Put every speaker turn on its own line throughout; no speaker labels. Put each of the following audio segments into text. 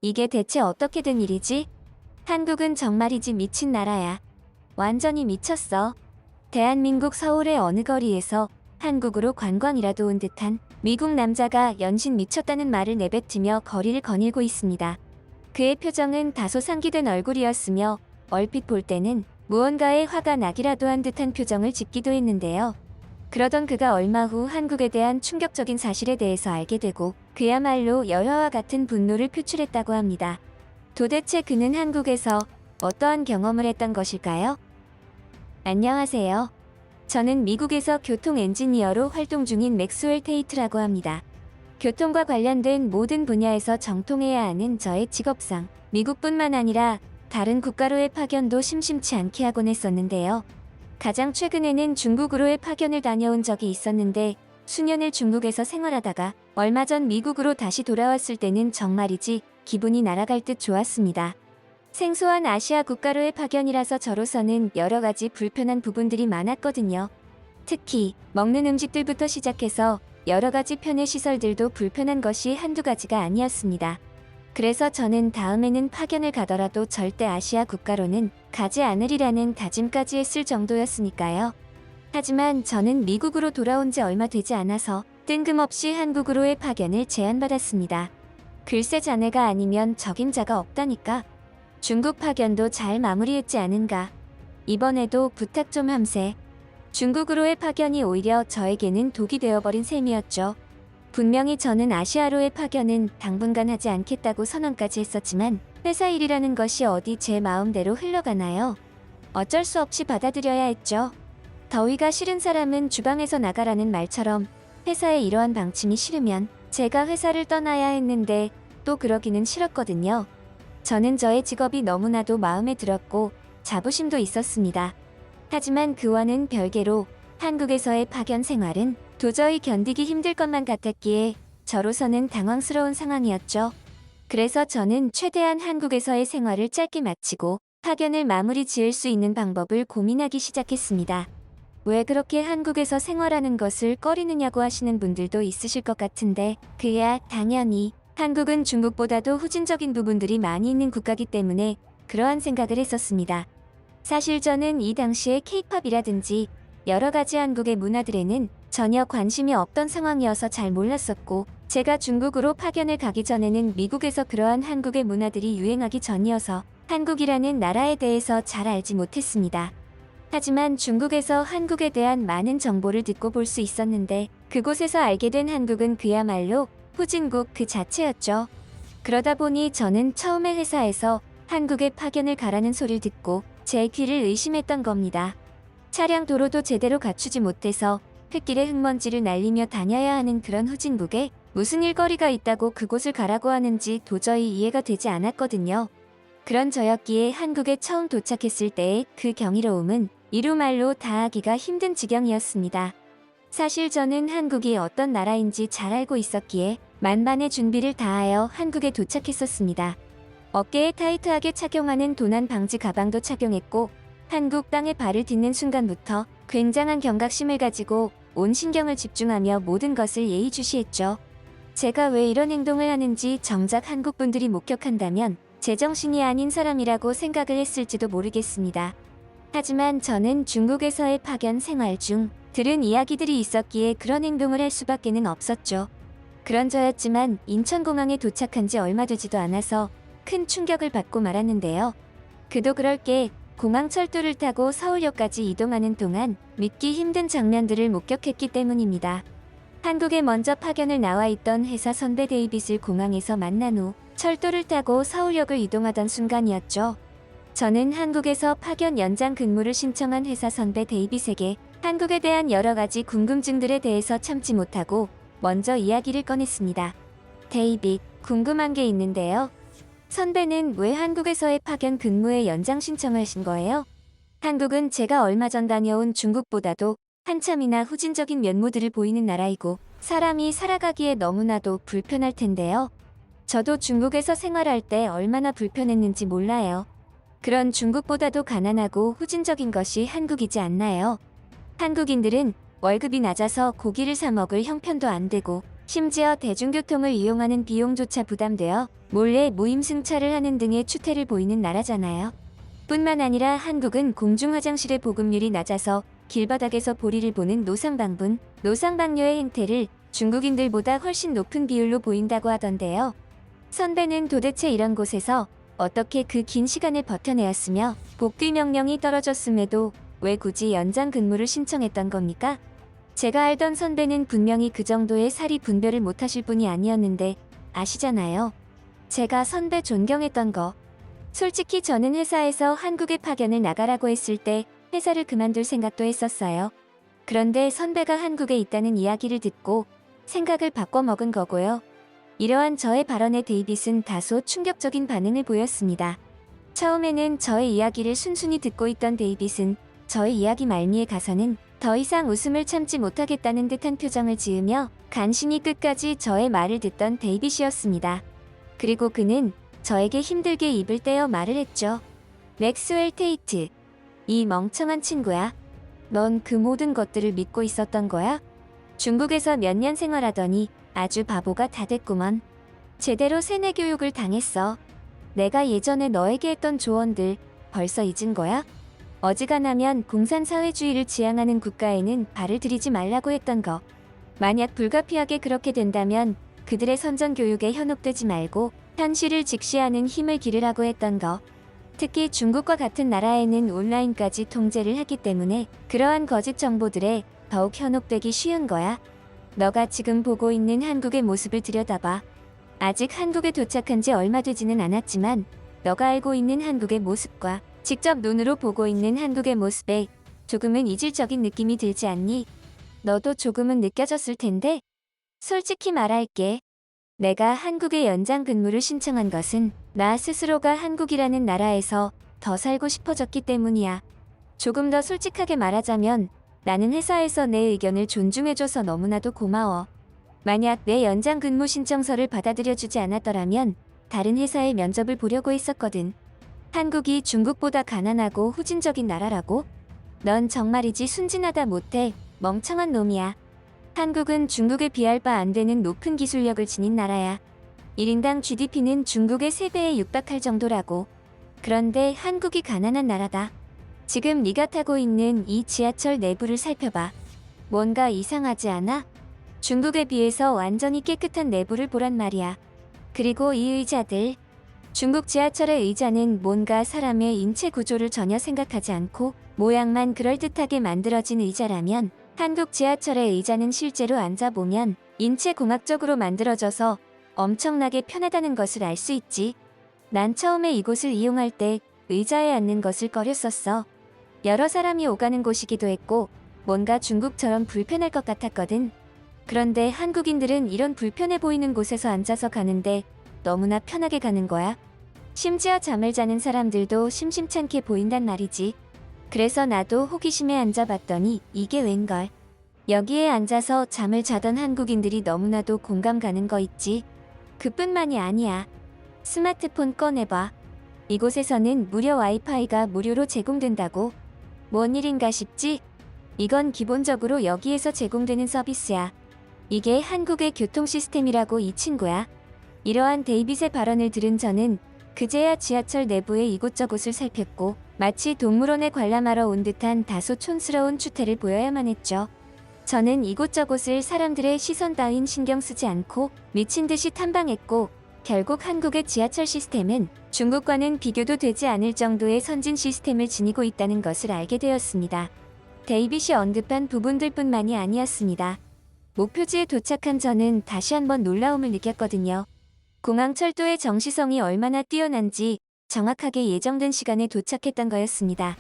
이게 대체 어떻게 된 일이지? 한국은 정말이지 미친 나라야. 완전히 미쳤어. 대한민국 서울의 어느 거리에서 한국으로 관광이라도 온 듯한 미국 남자가 연신 미쳤다는 말을 내뱉으며 거리를 거닐고 있습니다. 그의 표정은 다소 상기된 얼굴이었으며 얼핏 볼 때는 무언가에 화가 나기라도 한 듯한 표정을 짓기도 했는데요. 그러던 그가 얼마 후 한국에 대한 충격적인 사실에 대해서 알게 되고 그야말로 열화와 같은 분노를 표출했다고 합니다. 도대체 그는 한국에서 어떠한 경험을 했던 것일까요? 안녕하세요. 저는 미국에서 교통 엔지니어로 활동 중인 맥스웰 테이트라고 합니다. 교통과 관련된 모든 분야에서 정통해야 하는 저의 직업상 미국뿐만 아니라 다른 국가로의 파견도 심심치 않게 하곤 했었는데요. 가장 최근에는 중국으로의 파견을 다녀온 적이 있었는데 수년을 중국에서 생활하다가 얼마 전 미국으로 다시 돌아왔을 때는 정말이지 기분이 날아갈 듯 좋았습니다. 생소한 아시아 국가로의 파견이라서 저로서는 여러 가지 불편한 부분들이 많았거든요. 특히 먹는 음식들부터 시작해서 여러 가지 편의 시설들도 불편한 것이 한두 가지가 아니었습니다. 그래서 저는 다음에는 파견을 가더라도 절대 아시아 국가로는 가지 않으리라는 다짐까지 했을 정도였으니까요. 하지만 저는 미국으로 돌아온 지 얼마 되지 않아서 뜬금없이 한국으로의 파견을 제안받았습니다. 글쎄 자네가 아니면 적임자가 없다니까. 중국 파견도 잘 마무리했지 않은가. 이번에도 부탁 좀 함세. 중국으로의 파견이 오히려 저에게는 독이 되어버린 셈이었죠. 분명히 저는 아시아로의 파견은 당분간 하지 않겠다고 선언까지 했었지만 회사 일이라는 것이 어디 제 마음대로 흘러가나요? 어쩔 수 없이 받아들여야 했죠. 더위가 싫은 사람은 주방에서 나가라는 말처럼 회사의 이러한 방침이 싫으면 제가 회사를 떠나야 했는데 또 그러기는 싫었거든요. 저는 저의 직업이 너무나도 마음에 들었고 자부심도 있었습니다. 하지만 그와는 별개로 한국에서의 파견 생활은 도저히 견디기 힘들 것만 같았기에 저로서는 당황스러운 상황이었죠. 그래서 저는 최대한 한국에서의 생활을 짧게 마치고 파견을 마무리 지을 수 있는 방법을 고민하기 시작했습니다. 왜 그렇게 한국에서 생활하는 것을 꺼리느냐고 하시는 분들도 있으실 것 같은데 그야 당연히 한국은 중국보다도 후진적인 부분들이 많이 있는 국가이기 때문에 그러한 생각을 했었습니다. 사실 저는 이 당시에 K-팝이라든지 여러 가지 한국의 문화들에는 전혀 관심이 없던 상황이어서 잘 몰랐었고 제가 중국으로 파견을 가기 전에는 미국에서 그러한 한국의 문화들이 유행하기 전이어서 한국이라는 나라에 대해서 잘 알지 못했습니다. 하지만 중국에서 한국에 대한 많은 정보를 듣고 볼 수 있었는데 그곳에서 알게 된 한국은 그야말로 후진국 그 자체였죠. 그러다 보니 저는 처음에 회사에서 한국에 파견을 가라는 소리를 듣고 제 귀를 의심했던 겁니다. 차량 도로도 제대로 갖추지 못해서 흙길에 흙먼지를 날리며 다녀야 하는 그런 후진국에 무슨 일거리가 있다고 그곳을 가라고 하는지 도저히 이해가 되지 않았거든요. 그런 저였기에 한국에 처음 도착했을 때의 그 경이로움은 이루 말로 다하기가 힘든 지경이었습니다. 사실 저는 한국이 어떤 나라인지 잘 알고 있었기에 만반의 준비를 다하여 한국에 도착했었습니다. 어깨에 타이트하게 착용하는 도난 방지 가방도 착용했고 한국 땅에 발을 딛는 순간부터 굉장한 경각심을 가지고 온 신경을 집중하며 모든 것을 예의주시했죠. 제가 왜 이런 행동을 하는지 정작 한국 분들이 목격한다면 제정신이 아닌 사람이라고 생각을 했을지도 모르겠습니다. 하지만 저는 중국에서의 파견 생활 중 들은 이야기들이 있었기에 그런 행동을 할 수밖에는 없었죠. 그런 저였지만 인천공항에 도착한 지 얼마 되지도 않아서 큰 충격을 받고 말았는데요. 그도 그럴 게 공항 철도를 타고 서울역까지 이동하는 동안 믿기 힘든 장면들을 목격했기 때문입니다. 한국에 먼저 파견을 나와 있던 회사 선배 데이빗을 공항에서 만난 후 철도를 타고 서울역을 이동하던 순간이었죠. 저는 한국에서 파견 연장 근무를 신청한 회사 선배 데이빗에게 한국에 대한 여러 가지 궁금증들에 대해서 참지 못하고 먼저 이야기를 꺼냈습니다. 데이빗, 궁금한 게 있는데요. 선배는 왜 한국에서의 파견 근무에 연장 신청을 하신 거예요? 한국은 제가 얼마 전 다녀온 중국보다도 한참이나 후진적인 면모들을 보이는 나라이고 사람이 살아가기에 너무나도 불편할 텐데요. 저도 중국에서 생활할 때 얼마나 불편했는지 몰라요. 그런 중국보다도 가난하고 후진적인 것이 한국이지 않나요? 한국인들은 월급이 낮아서 고기를 사 먹을 형편도 안 되고 심지어 대중교통을 이용하는 비용조차 부담되어 몰래 무임승차를 하는 등의 추태를 보이는 나라잖아요. 뿐만 아니라 한국은 공중화장실의 보급률이 낮아서 길바닥에서 볼일을 보는 노상방분, 노상방뇨의 행태를 중국인들보다 훨씬 높은 비율로 보인다고 하던데요. 선배는 도대체 이런 곳에서 어떻게 그 긴 시간을 버텨내었으며 복귀 명령이 떨어졌음에도 왜 굳이 연장 근무를 신청했던 겁니까? 제가 알던 선배는 분명히 그 정도의 사리 분별을 못하실 분이 아니었는데 아시잖아요. 제가 선배 존경했던 거. 솔직히 저는 회사에서 한국에 파견을 나가라고 했을 때 회사를 그만둘 생각도 했었어요. 그런데 선배가 한국에 있다는 이야기를 듣고 생각을 바꿔먹은 거고요. 이러한 저의 발언에 데이빗은 다소 충격적인 반응을 보였습니다. 처음에는 저의 이야기를 순순히 듣고 있던 데이빗은 저의 이야기 말미에 가서는 더 이상 웃음을 참지 못하겠다는 듯한 표정을 지으며 간신히 끝까지 저의 말을 듣던 데이빗이었습니다. 그리고 그는 저에게 힘들게 입을 떼어 말을 했죠. 맥스웰 테이트. 이 멍청한 친구야. 넌 그 모든 것들을 믿고 있었던 거야? 중국에서 몇 년 생활하더니 아주 바보가 다 됐구먼. 제대로 세뇌 교육을 당했어. 내가 예전에 너에게 했던 조언들 벌써 잊은 거야? 어지간하면 공산사회주의를 지향하는 국가에는 발을 들이지 말라고 했던 거. 만약 불가피하게 그렇게 된다면 그들의 선전교육에 현혹되지 말고 현실을 직시하는 힘을 기르라고 했던 거. 특히 중국과 같은 나라에는 온라인까지 통제를 했기 때문에 그러한 거짓 정보들에 더욱 현혹되기 쉬운 거야. 너가 지금 보고 있는 한국의 모습을 들여다봐. 아직 한국에 도착한 지 얼마 되지는 않았지만 너가 알고 있는 한국의 모습과 직접 눈으로 보고 있는 한국의 모습에 조금은 이질적인 느낌이 들지 않니? 너도 조금은 느껴졌을 텐데? 솔직히 말할게. 내가 한국에 연장 근무를 신청한 것은 나 스스로가 한국이라는 나라에서 더 살고 싶어졌기 때문이야. 조금 더 솔직하게 말하자면 나는 회사에서 내 의견을 존중해줘서 너무나도 고마워. 만약 내 연장 근무 신청서를 받아들여주지 않았더라면 다른 회사에 면접을 보려고 했었거든. 한국이 중국보다 가난하고 후진적인 나라라고? 넌 정말이지 순진하다 못해 멍청한 놈이야. 한국은 중국에 비할 바 안 되는 높은 기술력을 지닌 나라야. 1인당 GDP는 중국의 3배에 육박할 정도라고. 그런데 한국이 가난한 나라다. 지금 네가 타고 있는 이 지하철 내부를 살펴봐. 뭔가 이상하지 않아? 중국에 비해서 완전히 깨끗한 내부를 보란 말이야. 그리고 이 의자들. 중국 지하철의 의자는 뭔가 사람의 인체 구조를 전혀 생각하지 않고 모양만 그럴듯하게 만들어진 의자라면 한국 지하철의 의자는 실제로 앉아보면 인체공학적으로 만들어져서 엄청나게 편하다는 것을 알 수 있지. 난 처음에 이곳을 이용할 때 의자에 앉는 것을 꺼렸었어. 여러 사람이 오가는 곳이기도 했고 뭔가 중국처럼 불편할 것 같았거든. 그런데 한국인들은 이런 불편해 보이는 곳에서 앉아서 가는데 너무나 편하게 가는 거야. 심지어 잠을 자는 사람들도 심심찮게 보인단 말이지. 그래서 나도 호기심에 앉아봤더니 이게 웬걸. 여기에 앉아서 잠을 자던 한국인들이 너무나도 공감 가는 거 있지. 그뿐만이 아니야. 스마트폰 꺼내봐. 이곳에서는 무료 와이파이가 무료로 제공된다고. 뭔 일인가 싶지? 이건 기본적으로 여기에서 제공되는 서비스야. 이게 한국의 교통 시스템이라고 이 친구야. 이러한 데이빗의 발언을 들은 저는 그제야 지하철 내부의 이곳저곳을 살폈고 마치 동물원에 관람하러 온 듯한 다소 촌스러운 추태를 보여야만 했죠. 저는 이곳저곳을 사람들의 시선 따윈 신경 쓰지 않고 미친 듯이 탐방했고 결국 한국의 지하철 시스템은 중국과는 비교도 되지 않을 정도의 선진 시스템을 지니고 있다는 것을 알게 되었습니다. 데이빗이 언급한 부분들뿐만이 아니었습니다. 목표지에 도착한 저는 다시 한번 놀라움을 느꼈거든요. 공항철도의 정시성이 얼마나 뛰어난지 정확하게 예정된 시간에 도착했던 거였습니다.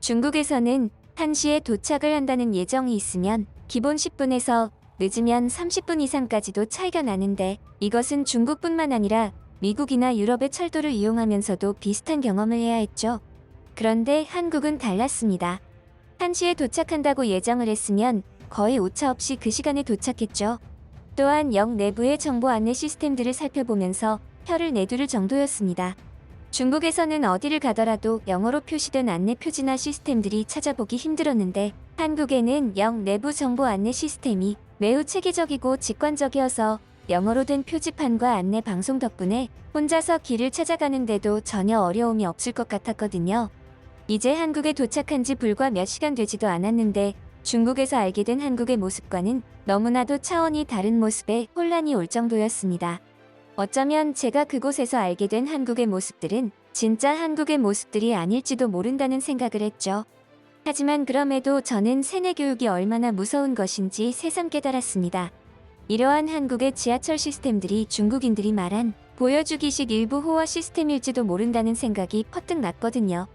중국에서는 1시에 도착을 한다는 예정이 있으면 기본 10분에서 늦으면 30분 이상까지도 차이가 나는데 이것은 중국뿐만 아니라 미국이나 유럽의 철도를 이용하면서도 비슷한 경험을 해야 했죠. 그런데 한국은 달랐습니다. 1시에 도착한다고 예정을 했으면 거의 오차 없이 그 시간에 도착했죠. 또한 역 내부의 정보 안내 시스템들을 살펴보면서 혀를 내두를 정도였습니다. 중국에서는 어디를 가더라도 영어로 표시된 안내 표지나 시스템들이 찾아보기 힘들었는데 한국에는 역 내부 정보 안내 시스템이 매우 체계적이고 직관적이어서 영어로 된 표지판과 안내 방송 덕분에 혼자서 길을 찾아가는데도 전혀 어려움이 없을 것 같았거든요. 이제 한국에 도착한 지 불과 몇 시간 되지도 않았는데 중국에서 알게 된 한국의 모습과는 너무나도 차원이 다른 모습에 혼란이 올 정도였습니다. 어쩌면 제가 그곳에서 알게 된 한국의 모습들은 진짜 한국의 모습들이 아닐지도 모른다는 생각을 했죠. 하지만 그럼에도 저는 세뇌 교육이 얼마나 무서운 것인지 새삼 깨달았습니다. 이러한 한국의 지하철 시스템들이 중국인들이 말한 보여주기식 일부 호화 시스템일지도 모른다는 생각이 퍼뜩 났거든요.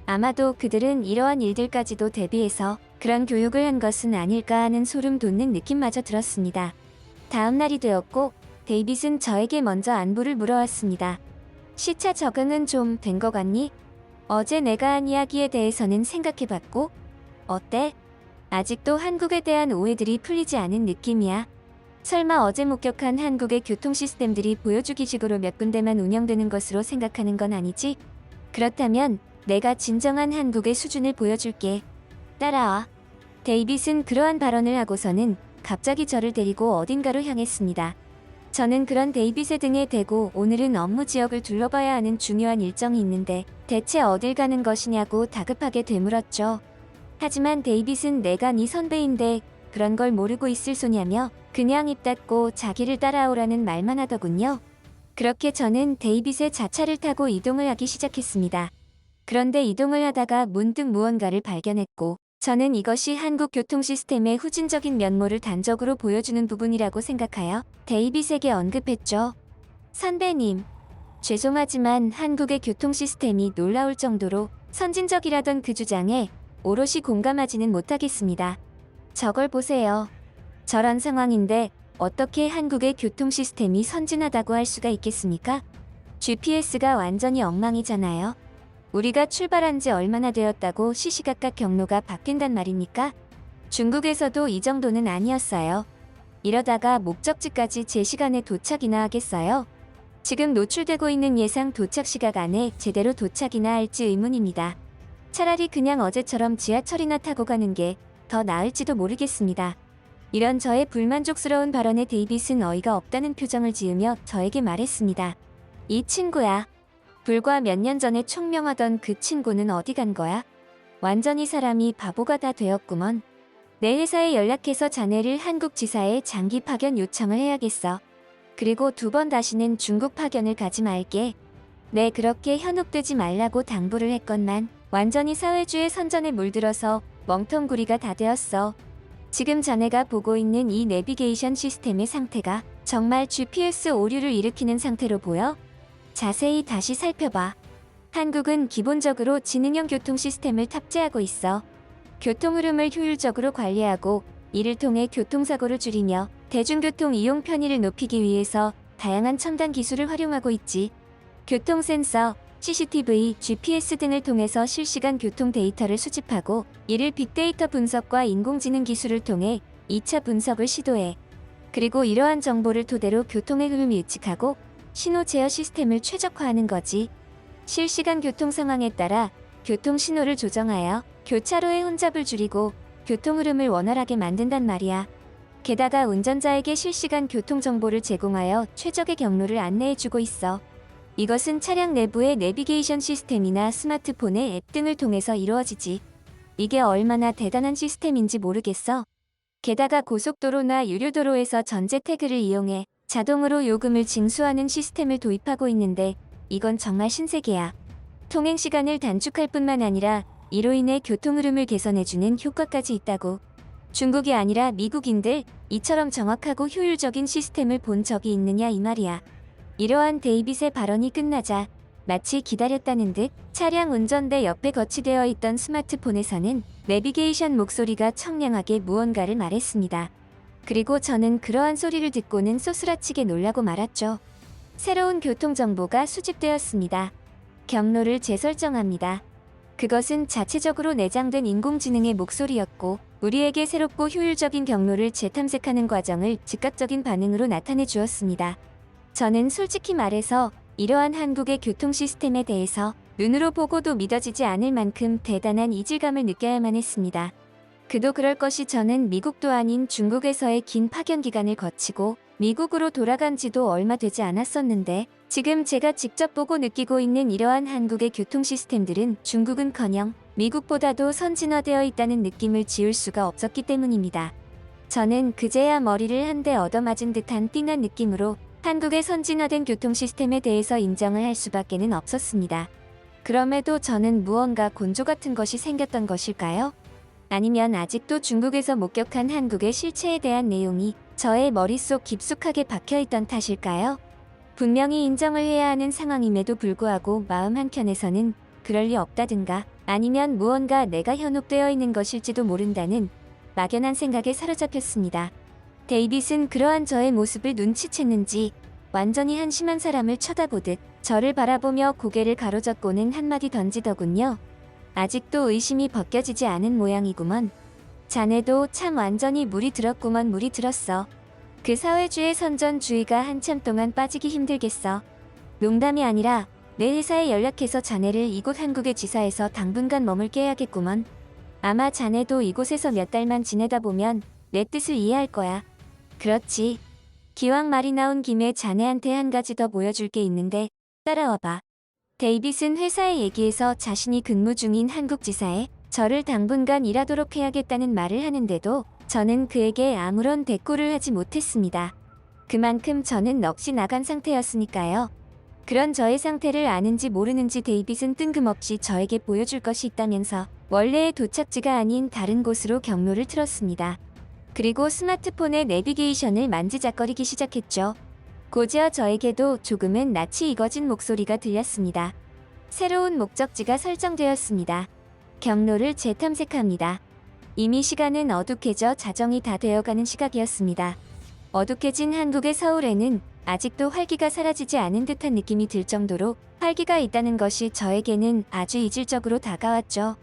아마도 그들은 이러한 일들까지도 대비해서 그런 교육을 한 것은 아닐까 하는 소름 돋는 느낌마저 들었습니다. 다음 날이 되었고 데이빗은 저에게 먼저 안부를 물어왔습니다. 시차 적응은 좀 된 것 같니? 어제 내가 한 이야기에 대해서는 생각해봤고? 어때? 아직도 한국에 대한 오해들이 풀리지 않은 느낌이야. 설마 어제 목격한 한국의 교통 시스템들이 보여주기식으로 몇 군데만 운영되는 것으로 생각하는 건 아니지? 그렇다면 내가 진정한 한국의 수준을 보여줄게. 따라와. 데이빗은 그러한 발언을 하고서는 갑자기 저를 데리고 어딘가로 향했습니다. 저는 그런 데이빗의 등에 대고 오늘은 업무 지역을 둘러봐야 하는 중요한 일정이 있는데 대체 어딜 가는 것이냐고 다급하게 되물었죠. 하지만 데이빗은 내가 네 선배인데 그런 걸 모르고 있을 소냐며 그냥 입 닫고 자기를 따라오라는 말만 하더군요. 그렇게 저는 데이빗의 자차를 타고 이동을 하기 시작했습니다. 그런데 이동을 하다가 문득 무언가를 발견했고 저는 이것이 한국 교통 시스템의 후진적인 면모를 단적으로 보여주는 부분이라고 생각하여 데이빗에게 언급했죠. 선배님, 죄송하지만 한국의 교통 시스템이 놀라울 정도로 선진적이라던 그 주장에 오롯이 공감하지는 못하겠습니다. 저걸 보세요. 저런 상황인데 어떻게 한국의 교통 시스템이 선진하다고 할 수가 있겠습니까? GPS가 완전히 엉망이잖아요. 우리가 출발한 지 얼마나 되었다고 시시각각 경로가 바뀐단 말입니까? 중국에서도 이 정도는 아니었어요. 이러다가 목적지까지 제 시간에 도착이나 하겠어요? 지금 노출되고 있는 예상 도착 시각 안에 제대로 도착이나 할지 의문입니다. 차라리 그냥 어제처럼 지하철이나 타고 가는 게 더 나을지도 모르겠습니다. 이런 저의 불만족스러운 발언에 데이빗은 어이가 없다는 표정을 지으며 저에게 말했습니다. 이 친구야. 불과 몇 년 전에 총명하던 그 친구는 어디 간 거야? 완전히 사람이 바보가 다 되었구먼. 내 회사에 연락해서 자네를 한국 지사에 장기 파견 요청을 해야겠어. 그리고 2번 다시는 중국 파견을 가지 말게. 네, 그렇게 현혹되지 말라고 당부를 했건만 완전히 사회주의 선전에 물들어서 멍텅구리가 다 되었어. 지금 자네가 보고 있는 이 내비게이션 시스템의 상태가 정말 GPS 오류를 일으키는 상태로 보여? 자세히 다시 살펴봐. 한국은 기본적으로 지능형 교통 시스템을 탑재하고 있어. 교통 흐름을 효율적으로 관리하고 이를 통해 교통사고를 줄이며 대중교통 이용 편의를 높이기 위해서 다양한 첨단 기술을 활용하고 있지. 교통 센서, CCTV, GPS 등을 통해서 실시간 교통 데이터를 수집하고 이를 빅데이터 분석과 인공지능 기술을 통해 2차 분석을 시도해. 그리고 이러한 정보를 토대로 교통의 흐름을 예측하고 신호 제어 시스템을 최적화하는 거지. 실시간 교통 상황에 따라 교통 신호를 조정하여 교차로의 혼잡을 줄이고 교통 흐름을 원활하게 만든단 말이야. 게다가 운전자에게 실시간 교통 정보를 제공하여 최적의 경로를 안내해주고 있어. 이것은 차량 내부의 내비게이션 시스템이나 스마트폰의 앱 등을 통해서 이루어지지. 이게 얼마나 대단한 시스템인지 모르겠어. 게다가 고속도로나 유료도로에서 전제 태그를 이용해 자동으로 요금을 징수하는 시스템을 도입하고 있는데 이건 정말 신세계야. 통행 시간을 단축할 뿐만 아니라 이로 인해 교통 흐름을 개선해주는 효과까지 있다고. 중국이 아니라 미국인들 이처럼 정확하고 효율적인 시스템을 본 적이 있느냐 이 말이야. 이러한 데이빗의 발언이 끝나자 마치 기다렸다는 듯 차량 운전대 옆에 거치되어 있던 스마트폰에서는 내비게이션 목소리가 청량하게 무언가를 말했습니다. 그리고 저는 그러한 소리를 듣고는 쏘스라치게 놀라고 말았죠. 새로운 교통정보가 수집되었습니다. 경로를 재설정합니다. 그것은 자체적으로 내장된 인공지능의 목소리였고 우리에게 새롭고 효율적인 경로를 재탐색하는 과정을 즉각적인 반응으로 나타내 주었습니다. 저는 솔직히 말해서 이러한 한국의 교통 시스템에 대해서 눈으로 보고도 믿어지지 않을 만큼 대단한 이질감을 느껴야만 했습니다. 그도 그럴 것이 저는 미국도 아닌 중국에서의 긴 파견 기간을 거치고 미국으로 돌아간 지도 얼마 되지 않았었는데 지금 제가 직접 보고 느끼고 있는 이러한 한국의 교통 시스템들은 중국은커녕 미국보다도 선진화되어 있다는 느낌을 지울 수가 없었기 때문입니다. 저는 그제야 머리를 한 대 얻어맞은 듯한 띵한 느낌으로 한국의 선진화된 교통 시스템에 대해서 인정을 할 수밖에는 없었습니다. 그럼에도 저는 무언가 곤조 같은 것이 생겼던 것일까요? 아니면 아직도 중국에서 목격한 한국의 실체에 대한 내용이 저의 머릿속 깊숙하게 박혀있던 탓일까요? 분명히 인정을 해야 하는 상황임에도 불구하고 마음 한켠에서는 그럴 리 없다든가 아니면 무언가 내가 현혹되어 있는 것일지도 모른다는 막연한 생각에 사로잡혔습니다. 데이빗은 그러한 저의 모습을 눈치챘는지 완전히 한심한 사람을 쳐다보듯 저를 바라보며 고개를 가로젓고는 한마디 던지더군요. 아직도 의심이 벗겨지지 않은 모양이구먼. 자네도 참 완전히 물이 들었구먼. 물이 들었어. 그 사회주의 선전주의가 한참 동안 빠지기 힘들겠어. 농담이 아니라 내 회사에 연락해서 자네를 이곳 한국의 지사에서 당분간 머물게 해야겠구먼. 아마 자네도 이곳에서 몇 달만 지내다 보면 내 뜻을 이해할 거야. 그렇지. 기왕 말이 나온 김에 자네한테 한 가지 더 보여줄 게 있는데 따라와봐. 데이빗은 회사의 얘기에서 자신이 근무 중인 한국 지사에 저를 당분간 일하도록 해야겠다는 말을 하는데도 저는 그에게 아무런 대꾸를 하지 못했습니다. 그만큼 저는 넋이 나간 상태였으니까요. 그런 저의 상태를 아는지 모르는지 데이빗은 뜬금없이 저에게 보여줄 것이 있다면서 원래의 도착지가 아닌 다른 곳으로 경로를 틀었습니다. 그리고 스마트폰의 내비게이션을 만지작거리기 시작했죠. 곧이어 저에게도 조금은 낯이 익어진 목소리가 들렸습니다. 새로운 목적지가 설정되었습니다. 경로를 재탐색합니다. 이미 시간은 어둑해져 자정이 다 되어가는 시각이었습니다. 어둑해진 한국의 서울에는 아직도 활기가 사라지지 않은 듯한 느낌이 들 정도로 활기가 있다는 것이 저에게는 아주 이질적으로 다가왔죠.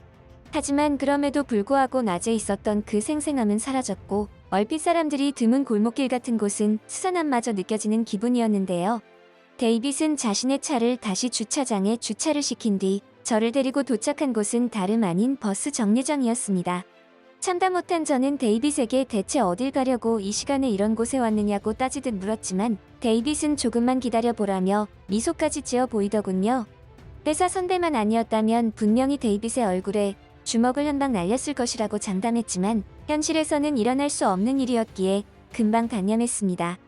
하지만 그럼에도 불구하고 낮에 있었던 그 생생함은 사라졌고 얼핏 사람들이 드문 골목길 같은 곳은 스산함마저 느껴지는 기분이었는데요. 데이빗은 자신의 차를 다시 주차장에 주차를 시킨 뒤 저를 데리고 도착한 곳은 다름 아닌 버스 정류장이었습니다. 참다 못한 저는 데이빗에게 대체 어딜 가려고 이 시간에 이런 곳에 왔느냐고 따지듯 물었지만 데이빗은 조금만 기다려보라며 미소까지 지어 보이더군요. 회사 선배만 아니었다면 분명히 데이빗의 얼굴에 주먹을 한 방 날렸을 것이라고 장담했지만 현실에서는 일어날 수 없는 일이었기에 금방 단념했습니다.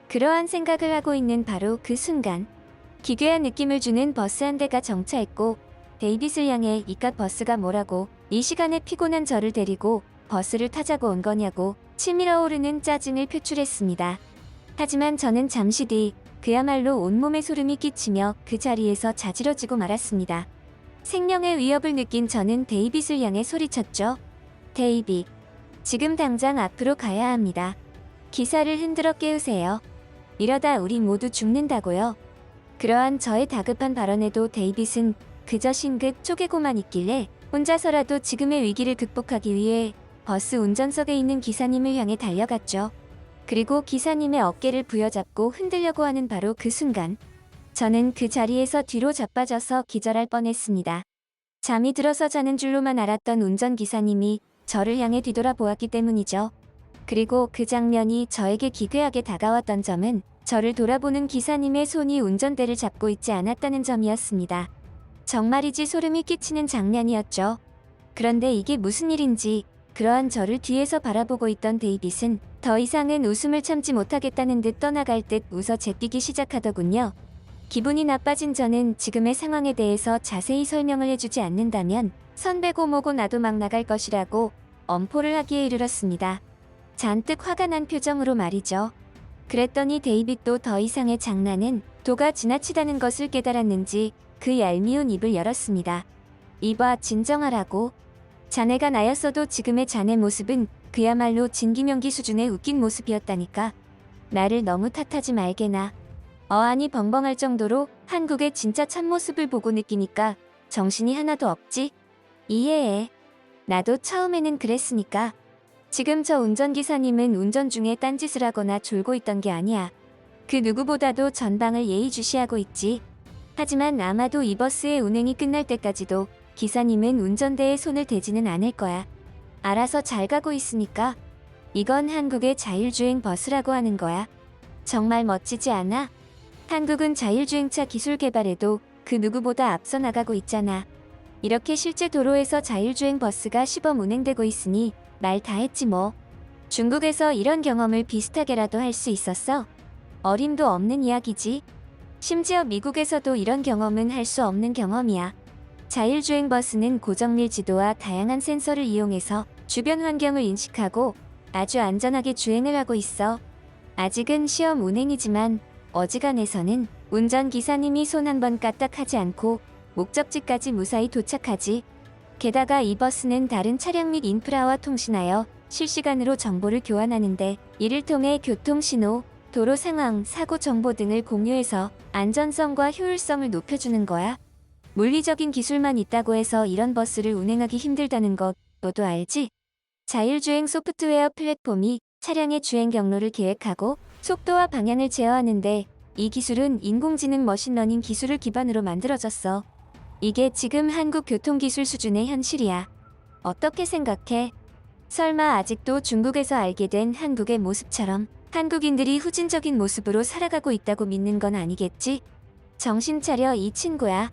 그러한 생각을 하고 있는 바로 그 순간 기괴한 느낌을 주는 버스 한 대가 정차했고 데이빗을 향해 이깟 버스가 뭐라고 이 시간에 피곤한 저를 데리고 버스를 타자고 온 거냐고 치밀어 오르는 짜증을 표출했습니다. 하지만 저는 잠시 뒤 그야말로 온몸에 소름이 끼치며 그 자리에서 자지러지고 말았습니다. 생명의 위협을 느낀 저는 데이빗을 향해 소리쳤죠. 데이빗, 지금 당장 앞으로 가야 합니다. 기사를 흔들어 깨우세요. 이러다 우리 모두 죽는다고요. 그러한 저의 다급한 발언에도 데이빗은 그저 싱긋 쪼개고만 있길래 혼자서라도 지금의 위기를 극복하기 위해 버스 운전석에 있는 기사님을 향해 달려갔죠. 그리고 기사님의 어깨를 부여잡고 흔들려고 하는 바로 그 순간 저는 그 자리에서 뒤로 자빠져서 기절할 뻔했습니다. 잠이 들어서 자는 줄로만 알았던 운전기사님이 저를 향해 뒤돌아보았기 때문이죠. 그리고 그 장면이 저에게 기괴하게 다가왔던 점은 저를 돌아보는 기사님의 손이 운전대를 잡고 있지 않았다는 점이었습니다. 정말이지 소름이 끼치는 장면이었죠. 그런데 이게 무슨 일인지 그러한 저를 뒤에서 바라보고 있던 데이빗은 더 이상은 웃음을 참지 못하겠다는 듯 떠나갈 듯 웃어 제뛰기 시작하더군요. 기분이 나빠진 저는 지금의 상황에 대해서 자세히 설명을 해주지 않는다면 선배고 뭐고 나도 막 나갈 것이라고 엄포를 하기에 이르렀습니다. 잔뜩 화가 난 표정으로 말이죠. 그랬더니 데이빗도 더 이상의 장난은 도가 지나치다는 것을 깨달았는지 그 얄미운 입을 열었습니다. 이봐, 진정하라고. 자네가 나였어도 지금의 자네 모습은 그야말로 진기명기 수준의 웃긴 모습이었다니까. 나를 너무 탓하지 말게나. 어안이 벙벙할 정도로 한국의 진짜 참모습을 보고 느끼니까 정신이 하나도 없지? 이해해. 나도 처음에는 그랬으니까. 지금 저 운전기사님은 운전 중에 딴짓을 하거나 졸고 있던 게 아니야. 그 누구보다도 전방을 예의주시하고 있지. 하지만 아마도 이 버스의 운행이 끝날 때까지도 기사님은 운전대에 손을 대지는 않을 거야. 알아서 잘 가고 있으니까. 이건 한국의 자율주행 버스라고 하는 거야. 정말 멋지지 않아? 한국은 자율주행차 기술 개발에도 그 누구보다 앞서 나가고 있잖아. 이렇게 실제 도로에서 자율주행 버스가 시범 운행되고 있으니 말 다 했지 뭐. 중국에서 이런 경험을 비슷하게라도 할 수 있었어? 어림도 없는 이야기지. 심지어 미국에서도 이런 경험은 할 수 없는 경험이야. 자율주행 버스는 고정밀 지도와 다양한 센서를 이용해서 주변 환경을 인식하고 아주 안전하게 주행을 하고 있어. 아직은 시험 운행이지만 어지간해서는 운전기사님이 손 한 번 까딱하지 않고 목적지까지 무사히 도착하지. 게다가 이 버스는 다른 차량 및 인프라와 통신하여 실시간으로 정보를 교환하는데 이를 통해 교통신호, 도로 상황, 사고 정보 등을 공유해서 안전성과 효율성을 높여주는 거야. 물리적인 기술만 있다고 해서 이런 버스를 운행하기 힘들다는 것 너도 알지? 자율주행 소프트웨어 플랫폼이 차량의 주행 경로를 계획하고 속도와 방향을 제어하는데 이 기술은 인공지능 머신러닝 기술을 기반으로 만들어졌어. 이게 지금 한국 교통기술 수준의 현실이야. 어떻게 생각해? 설마 아직도 중국에서 알게 된 한국의 모습처럼 한국인들이 후진적인 모습으로 살아가고 있다고 믿는 건 아니겠지? 정신 차려 이 친구야.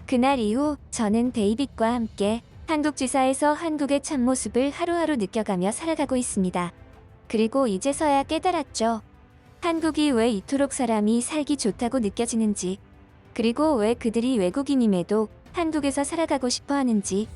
그날 이후 저는 데이빗과 함께 한국 지사에서 한국의 참모습을 하루하루 느껴가며 살아가고 있습니다. 그리고 이제서야 깨달았죠. 한국이 왜 이토록 사람이 살기 좋다고 느껴지는지, 그리고 왜 그들이 외국인임에도 한국에서 살아가고 싶어 하는지.